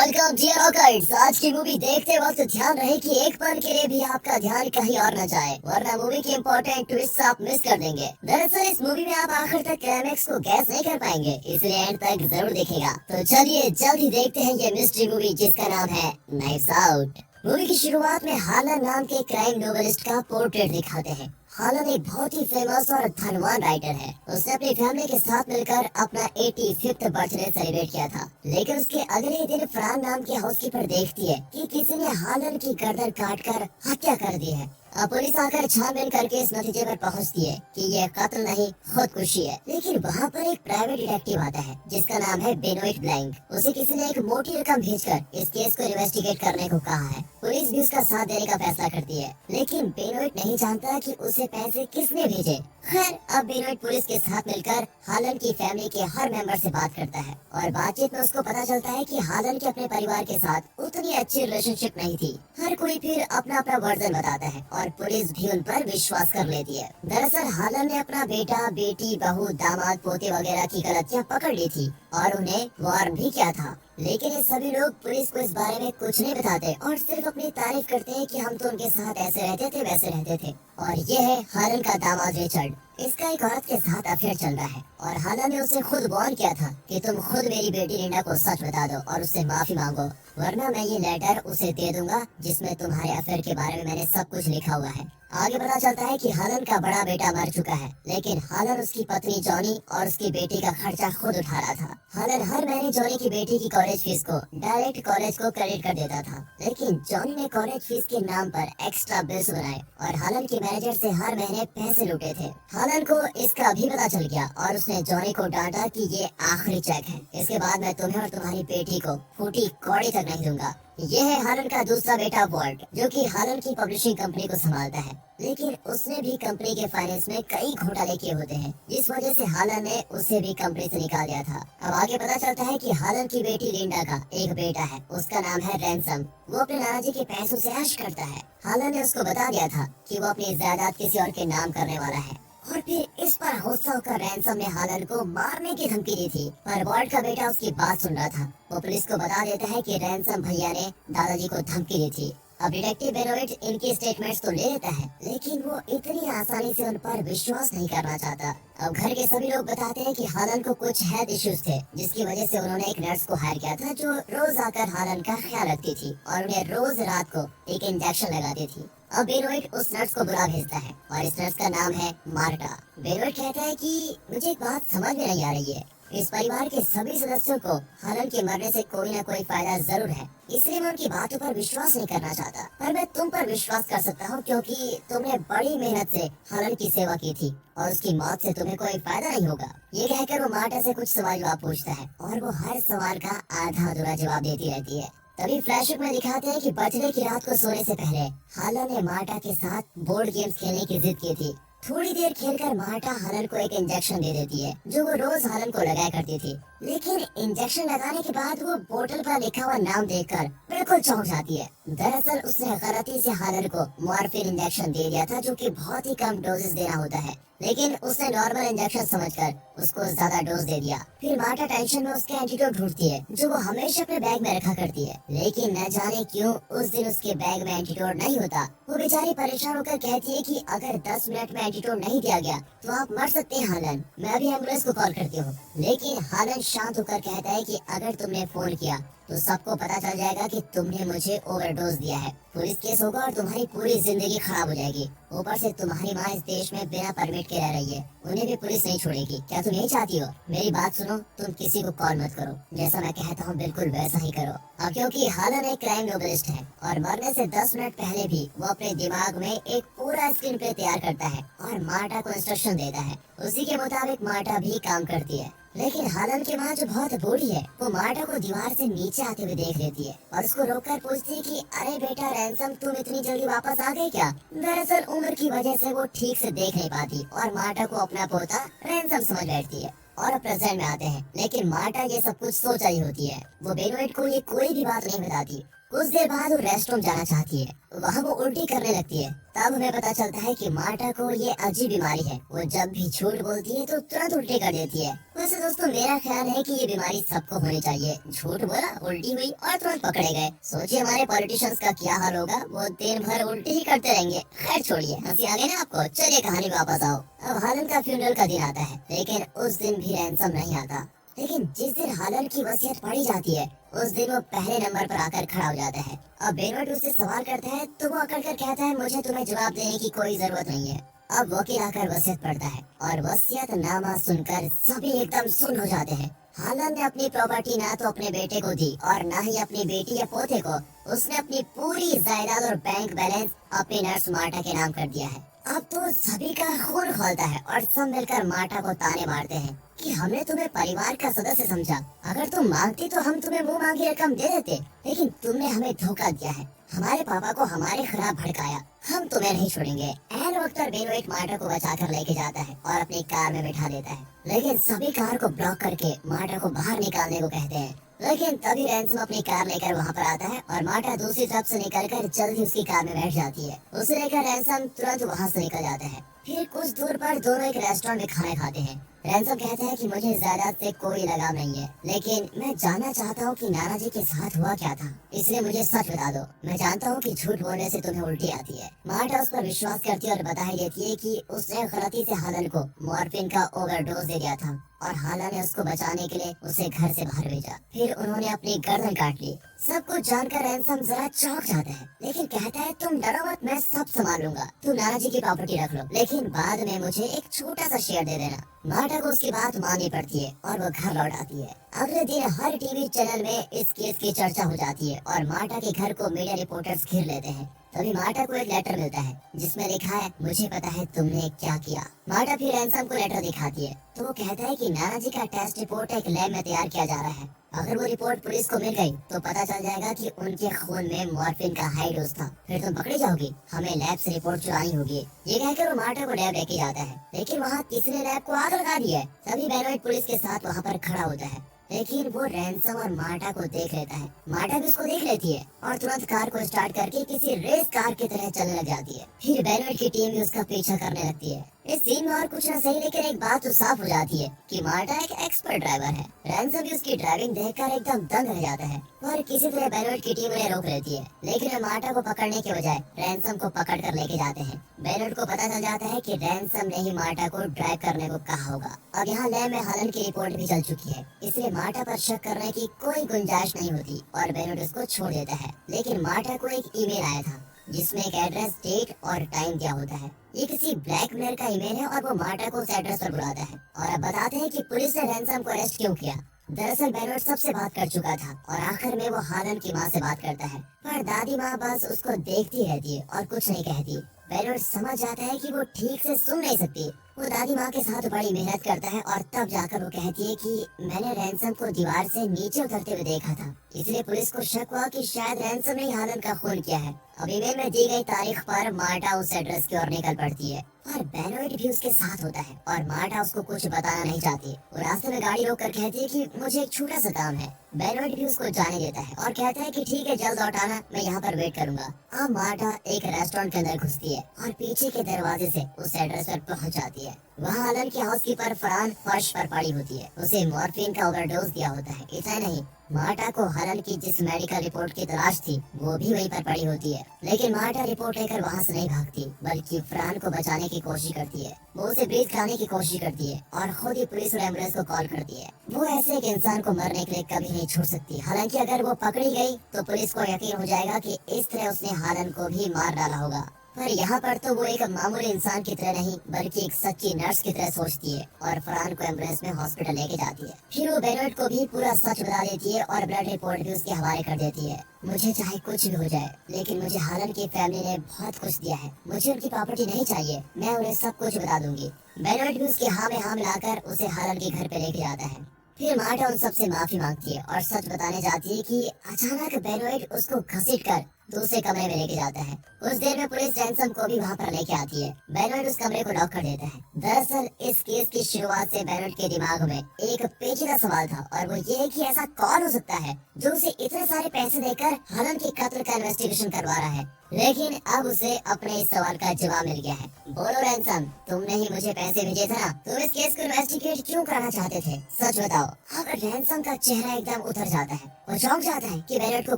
Welcome dear rockers. आज की movie देखते वक्त ध्यान रहे कि एक पल के लिए भी आपका ध्यान कहीं और न जाए, वरना मूवी की इम्पोर्टेंट ट्विस्ट आप मिस कर देंगे। दरअसल इस मूवी में आप आखिर तक क्लाइमेक्स को गैस नहीं कर पाएंगे, इसलिए एंड तक जरूर देखिएगा। तो चलिए जल्दी देखते हैं ये मिस्ट्री मूवी जिसका नाम है नाइफ्स आउट। मूवी की शुरुआत में हालन नाम के क्राइम नोवेलिस्ट का पोर्ट्रेट दिखाते हैं। हालन एक बहुत ही फेमस और धनवान राइटर है। उसने अपनी फैमिली के साथ मिलकर अपना 85th बर्थडे सेलिब्रेट किया था, लेकिन उसके अगले ही दिन फरान नाम की हाउसकीपर देखती है कि किसी ने हालन की गर्दन काटकर हत्या कर दी है। अब पुलिस आकर छानबीन करके इस नतीजे पर पहुंचती है कि ये कत्ल नहीं खुदकुशी है। लेकिन वहाँ पर एक प्राइवेट डिटेक्टिव आता है जिसका नाम है बेनोइट ब्लैंक। उसे किसी ने एक मोटी रकम भेजकर इस केस को इन्वेस्टिगेट करने को कहा है। पुलिस भी उसका साथ देने का फैसला करती है, लेकिन बेनोइट नहीं जानता कि उसे पैसे किसने भेजे। खैर, अब बेनोइट पुलिस के साथ मिलकर हालन की फैमिली के हर मेंबर से बात करता है और बातचीत में उसको पता चलता है कि हालन के अपने परिवार के साथ उतनी अच्छी रिलेशनशिप नहीं थी। हर कोई फिर अपना अपना वर्जन बताता है और पुलिस भी उन पर विश्वास कर लेती है। दरअसल हालन ने अपना बेटा, बेटी, बहू, दामाद, पोते वगैरह की गलतियां पकड़ ली थी और उन्हें वार्न भी किया था, लेकिन ये सभी लोग पुलिस को इस बारे में कुछ नहीं बताते और सिर्फ अपनी तारीफ करते हैं कि हम तो उनके साथ ऐसे रहते थे वैसे रहते थे। और ये है हालन का दामाद रिचर्ड। इसका एक औरत के साथ अफेयर चल रहा है और हालन ने उसे खुद वार्न किया था कि तुम खुद मेरी बेटी लिंडा को सच बता दो और उससे माफी मांगो, वरना मैं ये लेटर उसे दे दूंगा जिसमें तुम्हारे अफेयर के बारे में मैंने सब कुछ लिखा हुआ है। आगे पता चलता है कि हालन का बड़ा बेटा मर चुका है, लेकिन हालन उसकी पत्नी जॉनी और उसकी बेटी का खर्चा खुद उठा रहा था। हालन हर महीने जॉनी की बेटी की कॉलेज फीस को डायरेक्ट कॉलेज को क्रेडिट कर देता था, लेकिन जॉनी ने कॉलेज फीस के नाम पर एक्स्ट्रा बिल्स बनाए और हालन के मैनेजर से हर महीने पैसे लूटे थे। हालन को इसका भी पता चल गया और उसने जॉनी को डांटा कि ये आखिरी चेक है, इसके बाद मैं तुम्हें और तुम्हारी बेटी को फूटी कौड़ी तक नहीं दूंगा। ये है हालन का दूसरा बेटा वॉल्ट, जो कि हालन की पब्लिशिंग कंपनी को संभालता है, लेकिन उसने भी कंपनी के फाइनेंस में कई घोटाले किए होते हैं, जिस वजह से हालन ने उसे भी कंपनी से निकाल दिया था। अब आगे पता चलता है कि हालन की बेटी लिंडा का एक बेटा है, उसका नाम है रैनसम। वो अपने नाना जी के पैसों से ऐश करता है। हालन ने उसको बता दिया था कि वो अपनी जायदाद किसी और के नाम करने वाला है और फिर इस पर गुस्सा होकर रैनसम ने हालन को मारने की धमकी दी थी, पर वॉल्ट का बेटा उसकी बात सुन रहा था। वो पुलिस को बता देता है कि रैनसम भैया ने दादाजी को धमकी दी थी। अब डिटेक्टिव बेनोइट इनकी स्टेटमेंट्स तो ले लेता है, लेकिन वो इतनी आसानी से उन पर विश्वास नहीं करना चाहता। अब घर के सभी लोग बताते हैं कि हालन को कुछ हेल्थ इश्यूज थे, जिसकी वजह से उन्होंने एक नर्स को हायर किया था जो रोज आकर हालन का ख्याल रखती थी और उन्हें रोज रात को एक इंजेक्शन लगाती थी। अब बेनोइट उस नर्स को बुला भेजता है और इस नर्स का नाम है मार्टा। बेनोइट कहता है कि मुझे एक बात समझ में नहीं आ रही है, इस परिवार के सभी सदस्यों को हालन के मरने से कोई न कोई फायदा जरूर है, इसलिए मैं उनकी बातों पर विश्वास नहीं करना चाहता, पर मैं तुम पर विश्वास कर सकता हूँ क्योंकि तुमने बड़ी मेहनत से हालन की सेवा की थी और उसकी मौत से तुम्हें कोई फायदा नहीं होगा। ये कहकर वो मार्टा से कुछ सवाल जवाब पूछता है और वो हर सवाल का आधा अधूरा जवाब देती रहती है। तभी फ्लैशबैक में दिखाते हैं कि बर्थडे की रात को सोने से पहले हालन ने मार्टा के साथ बोर्ड गेम्स खेलने की जिद की थी। थोड़ी देर खेलकर मार्टा हालन को एक इंजेक्शन दे देती है जो वो रोज हालन को लगाया करती थी, लेकिन इंजेक्शन लगाने के बाद वो बोतल पर लिखा हुआ नाम देखकर बिल्कुल चौंक जाती है। दरअसल उसने गलती से हालन को मॉर्फिन इंजेक्शन दे दिया था, जो कि बहुत ही कम डोजेस देना होता है, लेकिन उसने नॉर्मल इंजेक्शन समझकर उसको ज्यादा डोज दे दिया। फिर मार्टा टेंशन में उसके एंटीडोट ढूंढती है जो वो हमेशा अपने बैग में रखा करती है, लेकिन न जाने क्यों उस दिन उसके बैग में एंटीडोट नहीं होता। वो बेचारी परेशान होकर कहती है कि अगर 10 मिनट में एंटीडोट नहीं दिया गया तो आप मर सकते हैं हालन, मैं अभी एम्बुलेंस को कॉल करती हूँ। लेकिन हालन शांत होकर कहता है कि अगर तुमने फोन किया तो सबको पता चल जाएगा कि तुमने मुझे ओवरडोज दिया है, पुलिस केस होगा और तुम्हारी पूरी जिंदगी खराब हो जाएगी। ऊपर से तुम्हारी माँ इस देश में बिना परमिट के रह रही है, उन्हें भी पुलिस नहीं छोड़ेगी। क्या तुम यही चाहती हो? मेरी बात सुनो, तुम किसी को कॉल मत करो, जैसा मैं कहता हूँ बिल्कुल वैसा ही करो। अब क्योंकि हालन एक क्राइम नोवेलिस्ट है और मरने से 10 मिनट पहले भी वो अपने दिमाग में एक पूरा स्क्रीन प्ले तैयार करता है और मार्टा को इंस्ट्रक्शन देता है। उसी के मुताबिक मार्टा भी काम करती है, लेकिन हालन की माँ जो बहुत बूढ़ी है वो मार्टा को दीवार से नीचे आते हुए देख लेती है और उसको रोककर पूछती है कि अरे बेटा रैनसम, तुम इतनी जल्दी वापस आ गए क्या? दरअसल उम्र की वजह से वो ठीक से देख नहीं पाती और मार्टा को अपना पोता रैनसम समझ बैठती है। और प्रेजेंट में आते हैं, लेकिन मार्टा ये सब कुछ सोच रही होती है। वो बेनोइट को ये कोई भी बात नहीं बताती। कुछ देर बाद वो रेस्टरूम जाना चाहती है, वहाँ वो उल्टी करने लगती है। तब हमें पता चलता है कि मार्टा को ये अजीब बीमारी है, वो जब भी झूठ बोलती है तो तुरंत उल्टी कर देती है। वैसे दोस्तों मेरा ख्याल है कि ये बीमारी सबको होनी चाहिए, झूठ बोला, उल्टी हुई और तुरंत पकड़े गए। सोचिए हमारे पॉलिटिशियंस का क्या हाल होगा, वो दिन भर उल्टी ही करते रहेंगे। खैर छोड़िए, हंसी आ गई ना आपको, चलिए कहानी में वापस आओ। अब हालन का फ्यूनरल का दिन आता है, लेकिन उस दिन भी रैंसम नहीं आता। लेकिन जिस दिन हालन की वसीयत पढ़ी जाती है, उस दिन वो पहले नंबर पर आकर खड़ा हो जाता है। अब बेनवर्ड उससे सवाल करता है तो वो अकड़ कर कहता है, मुझे तुम्हें जवाब देने की कोई जरूरत नहीं है। अब वकील आकर वसीयत पढ़ता है और वसीयतनामा सुनकर सभी एकदम सुन्न हो जाते हैं। हालन ने अपनी प्रॉपर्टी ना तो अपने बेटे को दी और ना ही अपनी बेटी या पोते को। उसने अपनी पूरी जायदाद और बैंक बैलेंस अपनी नर्स मार्टा के नाम कर दिया है। अब तो सभी का खून खौलता है और सब मिलकर मार्टा को ताने मारते हैं कि हमने तुम्हें परिवार का सदस्य समझा, अगर तुम मांगती तो हम तुम्हें मुंह मांगी रकम दे देते, लेकिन तुमने हमें धोखा दिया है, हमारे पापा को हमारे खिलाफ भड़काया, हम तुम्हें नहीं छोड़ेंगे। एन वक्त पर बेनोइट मार्टा को बचाकर लेके जाता है और अपनी कार में बिठा देता है, लेकिन सभी कार को ब्लॉक करके मार्टा को बाहर निकालने को कहते हैं। लेकिन तभी रैंसम अपनी कार लेकर वहाँ पर आता है और मार्टा दूसरी तरफ से निकलकर जल्दी उसकी कार में बैठ जाती है। उसे लेकर रैंसम तुरंत वहाँ से निकल जाता है। फिर कुछ दूर पर दोनों एक रेस्टोरेंट में खाना खाते हैं। रैंसम कहता है कि मुझे जायदाद से कोई लगाव नहीं है, लेकिन मैं जानना चाहता हूँ कि नाना जी के साथ हुआ क्या था, इसलिए मुझे सच बता दो। मैं जानता हूँ कि झूठ बोलने से तुम्हें उल्टी आती है। मार्टा उस पर विश्वास करती है और बधाई देती है कि उसने गलती से हालन को मॉर्फिन का ओवरडोज दे दिया था और हालन ने उसको बचाने के लिए उसे घर से बाहर भेजा। फिर उन्होंने अपनी गर्दन काट ली। सब कुछ जानकर रैंसम जरा चौंक जाता है, लेकिन कहता है तुम डरो मत, मैं सब संभाल लूंगा, तुम नाना जी की प्रॉपर्टी रख लो, लेकिन बाद में मुझे एक छोटा सा शेयर दे देना। मार्टा को उसकी बात माननी पड़ती है और वो घर लौट आती है। अगले दिन हर टीवी चैनल में इस केस की चर्चा हो जाती है और मार्टा के घर को मीडिया रिपोर्टर्स घेर लेते हैं। तभी मार्टा को एक लेटर मिलता है जिसमें लिखा है, मुझे पता है तुमने क्या किया। मार्टा फिर रैंसम को लेटर दिखाती है तो वो कहता है कि नाना जी का टेस्ट रिपोर्ट एक लैब में तैयार किया जा रहा है, अगर वो रिपोर्ट पुलिस को मिल गई तो पता चल जाएगा कि उनके खून में मॉर्फिन का हाई डोज था, फिर तुम पकड़ी जाओगी, हमें लैब से रिपोर्ट चुरानी होगी। ये कहकर वो मार्टा को लैब लेके जाता है, लेकिन वहाँ किसी ने लैब को आग लगा दी है। तभी बेनोइट पुलिस के साथ वहाँ पर खड़ा होता है, लेकिन वो रैंसम और मार्टा को देख लेता है। मार्टा भी उसको देख लेती है और तुरंत कार को स्टार्ट करके किसी रेस कार की तरह चलने लग जाती है। फिर बेनोइट की टीम भी उसका पीछा करने लगती है। इस सीन में और कुछ न सही, लेकिन एक बात तो साफ हो जाती है कि मार्टा एक एक्सपर्ट ड्राइवर है। रैंसम भी उसकी ड्राइविंग देखकर एकदम दंग रह जाता है और किसी तरह बेनोइट की टीम उन्हें रोक लेती है, लेकिन वे मार्टा को पकड़ने के बजाय रैंसम को पकड़ कर लेके जाते हैं। बेनोइट को पता चल जाता है कि रैंसम ने ही मार्टा को ड्राइव करने को कहा होगा। अब यहाँ लैब में हालन की रिपोर्ट भी चल चुकी है, इसलिए मार्टा पर शक करने की कोई गुंजाइश नहीं होती और बेनोइट उसको छोड़ देता है। लेकिन मार्टा को एक ईमेल आया था जिसमें एक एड्रेस, डेट और टाइम दिया होता है। ये किसी ब्लैकमेल का ईमेल है और वो मार्टा को उस एड्रेस पर बुलाता है और अब बताते हैं कि पुलिस ने रैंसम को अरेस्ट क्यों किया। दरअसल बेनोइट सबसे बात कर चुका था और आखिर में वो हालन की माँ से बात करता है, पर दादी माँ बस उसको देखती रहती है और कुछ नहीं कहती। बेनोइट समझ जाता है कि वो ठीक से सुन नहीं सकती। वो दादी माँ के साथ बड़ी मेहनत करता है और तब जाकर वो कहती है कि मैंने रैंसम को दीवार से नीचे उतरते हुए देखा था, इसलिए पुलिस को शक हुआ कि शायद रैंसम ने हालन का खून किया है। अब ईमेल में दी गई तारीख पर मार्टा उस एड्रेस की ओर निकल पड़ती है और बेनोइट भी उसके साथ होता है और मार्टा उसको कुछ बताना नहीं चाहती। वो रास्ते में गाड़ी रोक कर कहती है कि मुझे एक छोटा सा काम है। बेनोइट भी उसको जाने देता है और कहता है कि ठीक है, जल्द लौट आना, मैं यहाँ पर वेट करूंगा। अब मार्टा एक रेस्टोरेंट के अंदर घुसती है और पीछे के दरवाजे से उस एड्रेस पर पहुँच जाती है। वहाँ हालन की हाउसकीपर फरहान फर्श पर पड़ी होती है, उसे मॉर्फिन का ओवरडोज दिया होता है। इतना नहीं, मार्टा को हालन की जिस मेडिकल रिपोर्ट की तलाश थी वो भी वहीं पर पड़ी होती है, लेकिन मार्टा रिपोर्ट लेकर वहाँ से नहीं भागती बल्कि फरहान को बचाने की कोशिश करती है। वो उसे ब्रीथ कराने की कोशिश करती है और खुद ही पुलिस और एम्बुलेंस को कॉल करती है। वो ऐसे एक इंसान को मरने के लिए कभी नहीं छोड़ सकती। हालांकि अगर वो पकड़ी गई तो पुलिस को यकीन हो जाएगा कि इस तरह उसने हालन को भी मार डाला होगा। पर यहाँ पर तो वो एक मामूली इंसान की तरह नहीं बल्कि एक सच्ची नर्स की तरह सोचती है और फरहान को एम्बुलेंस में हॉस्पिटल लेके जाती है। फिर वो बेनोइट को भी पूरा सच बता देती है और ब्लड रिपोर्ट भी उसके हवाले कर देती है। मुझे चाहे कुछ भी हो जाए, लेकिन मुझे हालन की फैमिली ने बहुत कुछ दिया है, मुझे उनकी प्रॉपर्टी नहीं चाहिए, मैं उन्हें सब कुछ बता दूंगी। बेनोइट भी उसकी हाँ में हाँ मिलाकर उसे हालन के घर पे लेके जाता है। फिर मार्टा उन सबसे माफी मांगती है और सच बताने जाती है कि अचानक बेनोइट उसको घसीटकर दूसरे कमरे में लेके जाता है। कुछ देर में पुलिस रैंसम को भी वहाँ पर लेके आती है। बेनोइट उस कमरे को लॉक कर देता है। दरअसल इस केस की शुरुआत से बेनोइट के दिमाग में एक पेचीदा सवाल था और वो ये है कि ऐसा कौन हो सकता है जो उसे इतने सारे पैसे देकर हलन के कत्ल का इन्वेस्टिगेशन करवा रहा है। लेकिन अब उसे अपने इस सवाल का जवाब मिल गया है। बोलो रैंसम, तुमने ही मुझे पैसे भेजे थे ना? तुम इस केस को इन्वेस्टिगेट क्यों कराना चाहते थे? सच बताओ। अब रैंसम का चेहरा एकदम उतर जाता है। वो चौंक जाता है कि बेनोइट को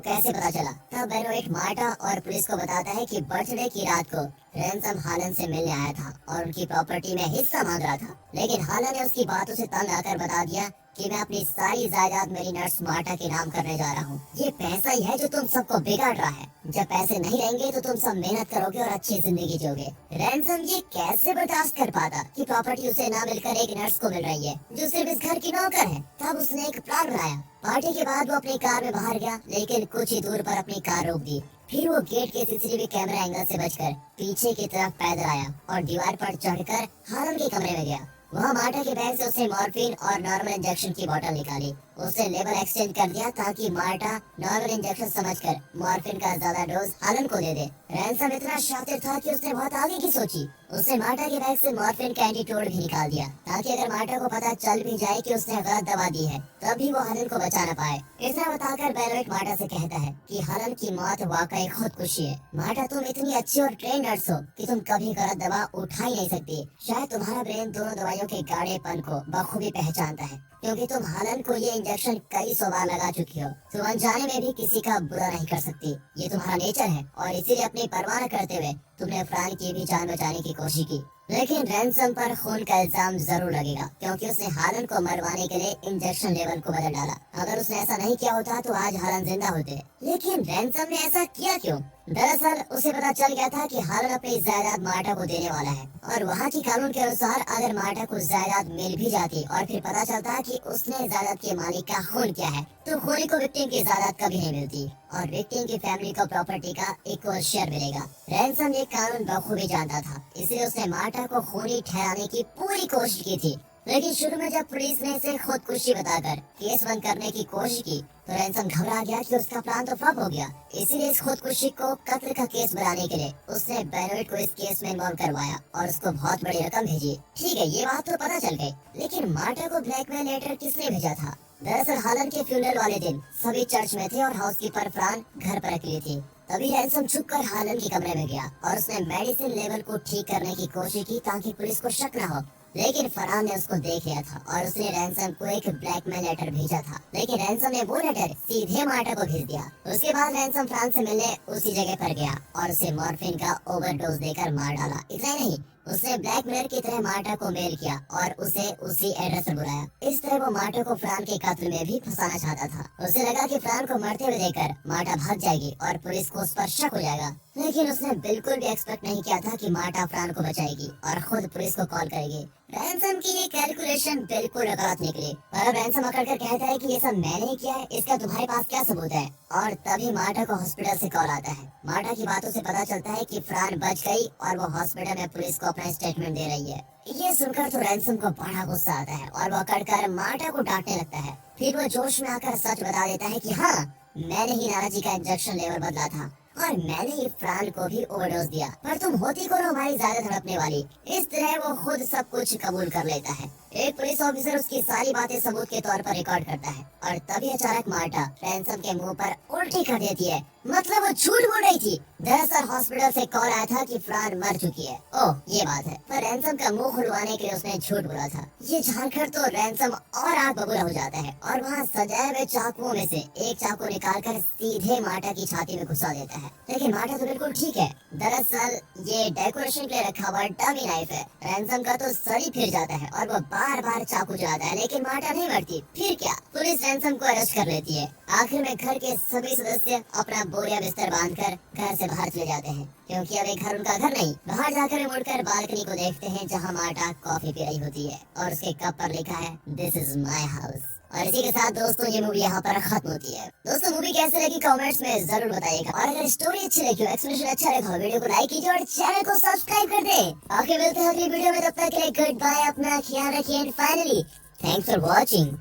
कैसे पता चला। तब बेनोइट मार्टा और पुलिस को बताता है कि बर्थडे की रात को रैंसम हालन से मिलने आया था और उनकी प्रॉपर्टी में हिस्सा मांग रहा था। लेकिन हालन ने उसकी बातों से तंग आकर बता दिया कि मैं अपनी सारी जायदाद मेरी नर्स मार्टा के नाम करने जा रहा हूँ। ये पैसा ही है जो तुम सबको बिगाड़ रहा है। जब पैसे नहीं रहेंगे तो तुम सब मेहनत करोगे और अच्छी जिंदगी जियोगे। रैंसम ये कैसे बर्दाश्त कर पाता कि प्रॉपर्टी उसे ना मिलकर एक नर्स को मिल रही है जो सिर्फ इस घर की नौकर है। तब उसने एक प्लान बनाया। पार्टी के बाद वो अपनी कार में बाहर गया, लेकिन कुछ ही दूर पर अपनी कार रोक दी। फिर वो गेट के सीसीटीवी कैमरा एंगल से बचकर पीछे की तरफ पैदल आया और दीवार पर चढ़कर हालन के कमरे में गया। वहाँ मार्टा के बैग से उसने मॉर्फिन और नॉर्मल इंजेक्शन की बोतल निकाली। उसने लेवल एक्सचेंज कर दिया ताकि मार्टा नॉर्मल इंजेक्शन समझकर मॉर्फिन का ज्यादा डोज हालन को दे दे। रैंसम इतना शातिर था कि उसने बहुत आगे की सोची। उसने मार्टा के बैग से मॉर्फिन का एंटीडोट भी निकाल दिया ताकि अगर मार्टा को पता चल भी जाए कि उसने गलत दवा दी है तब भी वो हालन को बचा न पाए। इतना बताकर बेनोइट मार्टा से कहता है कि हालन की मौत वाकई खुदकुशी है। मार्टा, तुम इतनी अच्छी और ट्रेन नर्स हो कि तुम कभी गलत दवा उठा ही नहीं सकती। शायद तुम्हारा ब्रेन दोनों दवाइयों के गाढ़ेपन को बखूबी पहचानता है, क्योंकि तुम हालन को ये इंजेक्शन कई 100 बार लगा चुकी हो। तुम अनजाने में भी किसी का बुरा नहीं कर सकती। ये तुम्हारा नेचर है और इसीलिए अपनी परवाह न करते हुए तुमने फ्रान की भी जान बचाने की कोशिश की। लेकिन रैंसम पर खून का इल्जाम जरूर लगेगा, क्योंकि उसने हालन को मरवाने के लिए इंजेक्शन लेवल को बदल डाला। अगर उसने ऐसा नहीं किया होता तो आज हालन जिंदा होते। लेकिन रैंसम ने ऐसा किया क्यों? दरअसल उसे पता चल गया था कि हालन अपनी जायदाद मार्टा को देने वाला है और वहाँ की कानून के अनुसार अगर मार्टा को जायदाद मिल भी जाती और फिर पता चलता कि उसने जायदाद के मालिक का खून किया है तो खूनी को विक्टिम की जायदाद कभी नहीं मिलती और विक्टिम की फैमिली को प्रॉपर्टी का इक्वल शेयर मिलेगा। रैंसम ये कानून बखूबी जानता था, इसलिए उसने मार्टा को खूनी ठहराने की पूरी कोशिश की थी। लेकिन शुरू में जब पुलिस ने इसे खुदकुशी बताकर केस बंद करने की कोशिश की तो रैंसम घबरा गया कि उसका प्लान तो फ्लॉप हो गया। इसीलिए इस खुदकुशी को कत्ल का केस बनाने के लिए उसने बेनोइट को इस केस में इन्वॉल्व करवाया और उसको बहुत बड़ी रकम भेजी। ठीक है, ये बात तो पता चल गई, लेकिन मार्टा को ब्लैकमेल लेटर किसने भेजा था? दरअसल हालन के फ्यूनरल वाले दिन सभी चर्च में थे और हाउसकीपर फ्रान घर पर अकेली थी। तभी रैंसम छुपकर हालन के कमरे में गया और उसने मेडिसिन लेवल को ठीक करने की कोशिश की ताकि पुलिस को शक न हो। लेकिन फरहान ने उसको देख लिया था और उसने रैंसम को एक ब्लैकमेल लेटर भेजा था, लेकिन रैंसम ने वो लेटर सीधे मार्टा को भेज दिया। उसके बाद रैंसम फ्रांस से मिलने उसी जगह पर गया और उसे मॉर्फिन का ओवरडोज देकर मार डाला। इतना ही नहीं, उसने ब्लैकमेलर की तरह मार्टा को मेल किया और उसे उसी एड्रेस पर बुलाया। इस तरह वो मार्टा को फ्रान के कत्ल में भी फंसाना चाहता था। उसे लगा कि फ्रान को मरते हुए देखकर मार्टा भाग जाएगी और पुलिस को उस पर शक हो जाएगा, लेकिन उसने बिल्कुल भी एक्सपेक्ट नहीं किया था कि मार्टा फ्रान को बचाएगी और खुद पुलिस को कॉल करेगी। रैंसम की ये कैलकुलेशन बिल्कुल गलत निकली और अब रैंसम अकड़कर कहता है कि ये सब मैंने ही किया है, इसका तुम्हारे पास क्या सबूत है? और तभी मार्टा को हॉस्पिटल से कॉल आता है। मार्टा की बातों से पता चलता है कि फ्रान बच गई और वो हॉस्पिटल में पुलिस को अपना स्टेटमेंट दे रही है। ये सुनकर तो रैंसम को बड़ा गुस्सा आता है और वो अकड़कर मार्टा को डांटने लगता है। फिर वो जोश में आकर सच बता देता है कि हाँ, मैंने ही नाराजी का इंजेक्शन लेवल बदला था और मैंने ही फ्रान को भी ओवरडोज दिया, पर तुम होती कौन हमारी ज्यादा धड़कने वाली। इस तरह वो खुद सब कुछ कबूल कर लेता है। एक पुलिस ऑफिसर उसकी सारी बातें सबूत के तौर पर रिकॉर्ड करता है और तभी अचानक मार्टा रैंसम के मुंह पर उल्टी कर देती है। मतलब वो झूठ बोल रही थी। दरअसल हॉस्पिटल से कॉल आया था कि फ्रान मर चुकी है। ओह, ये बात है। पर रैंसम का मुंह खुलवाने के लिए उसने झूठ बोला था। ये जानकर तो रैंसम और आग बबूला हो जाता है और वहाँ सजाए हुए चाकुओं में से एक चाकू निकालकर सीधे मार्टा की छाती में घुसा देता है। लेकिन मार्टा तो बिल्कुल ठीक है। दरअसल ये डेकोरेशन के लिए रखा हुआ डमी नाइफ है। रैंसम का तो सर ही फिर जाता है और वो बार बार चाकू चलाता है, लेकिन मार्टा नहीं मरती। फिर क्या, पुलिस रैंसम को अरेस्ट कर लेती है। आखिर में घर के सभी सदस्य अपना बोरिया बिस्तर बांधकर घर से बाहर चले जाते हैं, क्योंकि अब ये घर उनका घर नहीं। बाहर जाकर वे मुड़कर बालकनी को देखते हैं जहाँ मार्टा कॉफी पी रही होती है और उसके कप पर लिखा है दिस इज माई हाउस। और इसी के साथ दोस्तों ये मूवी यहाँ पर खत्म होती है। दोस्तों मूवी कैसे लगी कमेंट्स में जरूर बताइएगा और अगर स्टोरी अच्छी लगी हो, एक्सप्लेनेशन अच्छा लगा हो, वीडियो को लाइक कीजिए और चैनल को सब्सक्राइब कर दें। आगे मिलते हैं अगली वीडियो में, तब तक के लिए गुड बाय, अपना ख्याल रखिए and finally thanks for watching.